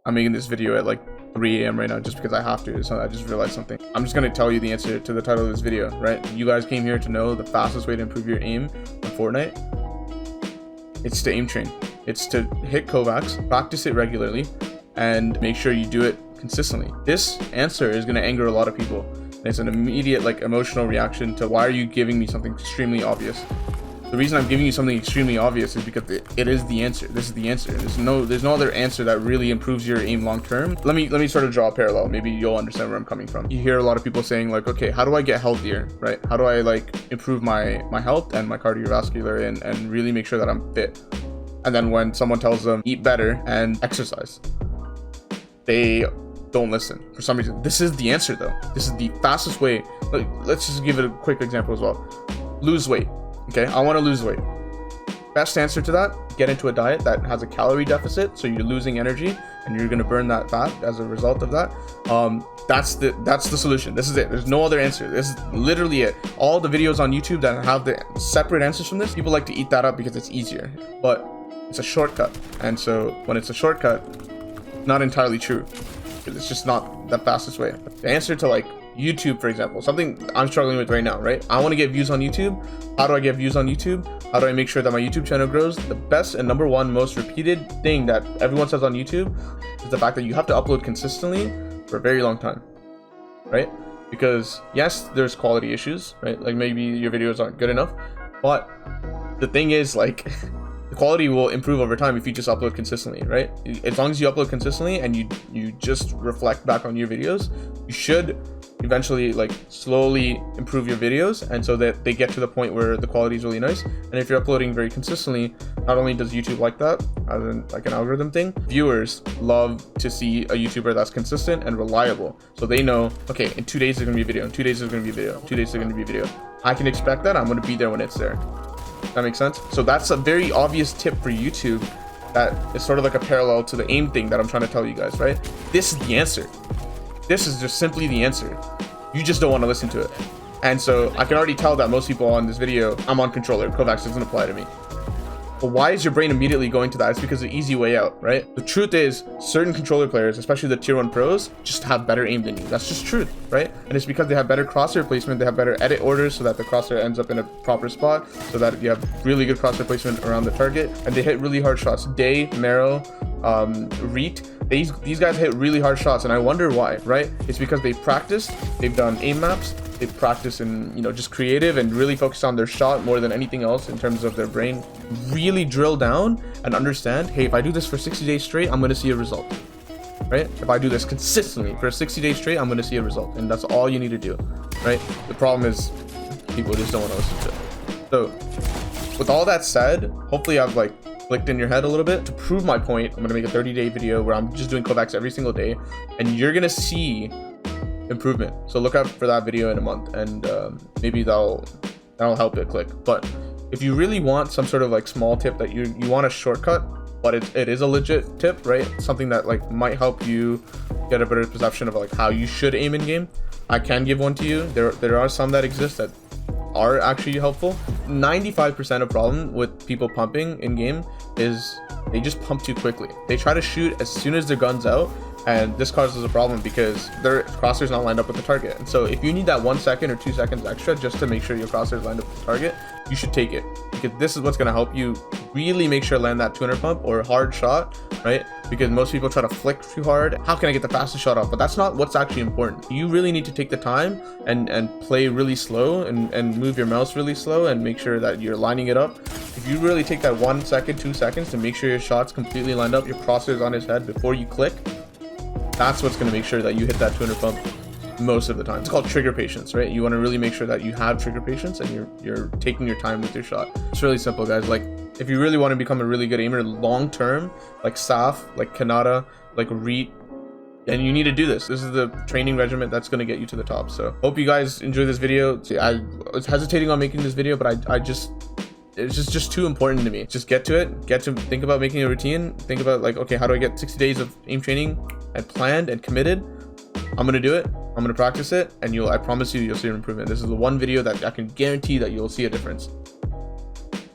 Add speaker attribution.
Speaker 1: I'm making this video at like 3 a.m. right now just because I have to. So I just realized something. I'm just gonna tell you the answer to the title of this video, right? You guys came here to know the fastest way to improve your aim on Fortnite. It's to aim train. It's to hit Kovaaks, practice it regularly, and make sure you do it consistently. This answer is gonna anger a lot of people. And it's an immediate like emotional reaction to why are you giving me something extremely obvious? The reason I'm giving you something extremely obvious is because it is the answer. This is the answer. There's no other answer that really improves your aim long term. Let me sort of draw a parallel. Maybe you'll understand where I'm coming from. You hear a lot of people saying like, okay, how do I get healthier, right? How do I like improve my health and my cardiovascular and really make sure that I'm fit? And then when someone tells them eat better and exercise, they don't listen for some reason. This is the answer though. This is the fastest way. Like, let's just give it a quick example as well. Lose weight. Okay, I want to lose weight. Best answer to that, get into a diet that has a calorie deficit, so you're losing energy and you're going to burn that fat as a result of that. That's the solution. This is it. There's no other answer. This is literally it. All the videos on YouTube that have the separate answers from this, people like to eat that up because it's easier, but it's a shortcut. And so when it's a shortcut, not entirely true, because it's just not the fastest way. The answer to like YouTube, for example, something I'm struggling with right now, right? I want to get views on YouTube. How do I get views on YouTube? How do I make sure that my YouTube channel grows? The best and number one most repeated thing that everyone says on YouTube is the fact that you have to upload consistently for a very long time, right? Because yes, there's quality issues, right? Like maybe your videos aren't good enough, but the thing is like the quality will improve over time if you just upload consistently, right? As long as you upload consistently and you just reflect back on your videos, you should eventually like slowly improve your videos, and so that they get to the point where the quality is really nice. And if you're uploading very consistently, not only does YouTube like that as in like an algorithm thing, viewers love to see a YouTuber that's consistent and reliable, so they know, okay, in 2 days there's gonna be a video, in 2 days there's gonna be a video, in 2 days there's gonna be a video. I can expect that I'm gonna be there when it's there. That makes sense? So that's a very obvious tip for YouTube that is sort of like a parallel to the aim thing that I'm trying to tell you guys, right? This is the answer. This is just simply the answer. You just don't want to listen to it. And so I can already tell that most people on this video, I'm on controller, Kovaaks doesn't apply to me. But why is your brain immediately going to that? It's because of the easy way out, right? The truth is, certain controller players, especially the tier 1 pros, just have better aim than you. That's just truth, right? And it's because they have better crosshair placement, they have better edit orders so that the crosshair ends up in a proper spot, so that you have really good crosshair placement around the target, and they hit really hard shots. Day, Marrow, Reet, these guys hit really hard shots, and I wonder why, right? It's because they practiced, they've done aim maps, they practice in, you know, just creative and really focus on their shot more than anything else in terms of their brain. Really drill down and understand, hey, if I do this for 60 days straight, I'm going to see a result, right? If I do this consistently for 60 days straight, I'm going to see a result. And that's all you need to do, right? The problem is people just don't want to listen to it. So with all that said, hopefully I've like clicked in your head a little bit. To prove my point, I'm going to make a 30-day video where I'm just doing Kovaaks every single day, and you're going to see improvement. So look out for that video in a month, and maybe that'll help it click. But if you really want some sort of like small tip that you want a shortcut, but it is a legit tip, right? Something that like might help you get a better perception of like how you should aim in game, I can give one to you. There are some that exist that are actually helpful. 95% of problem with people pumping in game is they just pump too quickly. They try to shoot as soon as their gun's out, and this causes a problem because their crosshair's not lined up with the target. And so if you need that 1 second or 2 seconds extra just to make sure your crosshair's lined up with the target, you should take it, because this is what's going to help you really make sure to land that 200 pump or hard shot, right? Because most people try to flick too hard. How can I get the fastest shot off? But that's not what's actually important. You really need to take the time and play really slow and move your mouse really slow and make sure that you're lining it up. If you really take that 1 second, 2 seconds to make sure your shot's completely lined up, your crosshair's on his head before you click, that's what's going to make sure that you hit that 200 pump most of the time. It's called trigger patience, right? You want to really make sure that you have trigger patience and you're taking your time with your shot. It's really simple, guys. Like, if you really want to become a really good aimer long term, like Saf, like Kanata, like Reet, and you need to do this. This is the training regimen that's going to get you to the top. So hope you guys enjoy this video. See, I was hesitating on making this video, but I just it's just too important to me. Just get to it, get to think about making a routine, think about like, okay, how do I get 60 days of aim training and planned and committed? I'm gonna do it, I'm gonna practice it, and I promise you'll see an improvement. This is the one video that I can guarantee that you'll see a difference.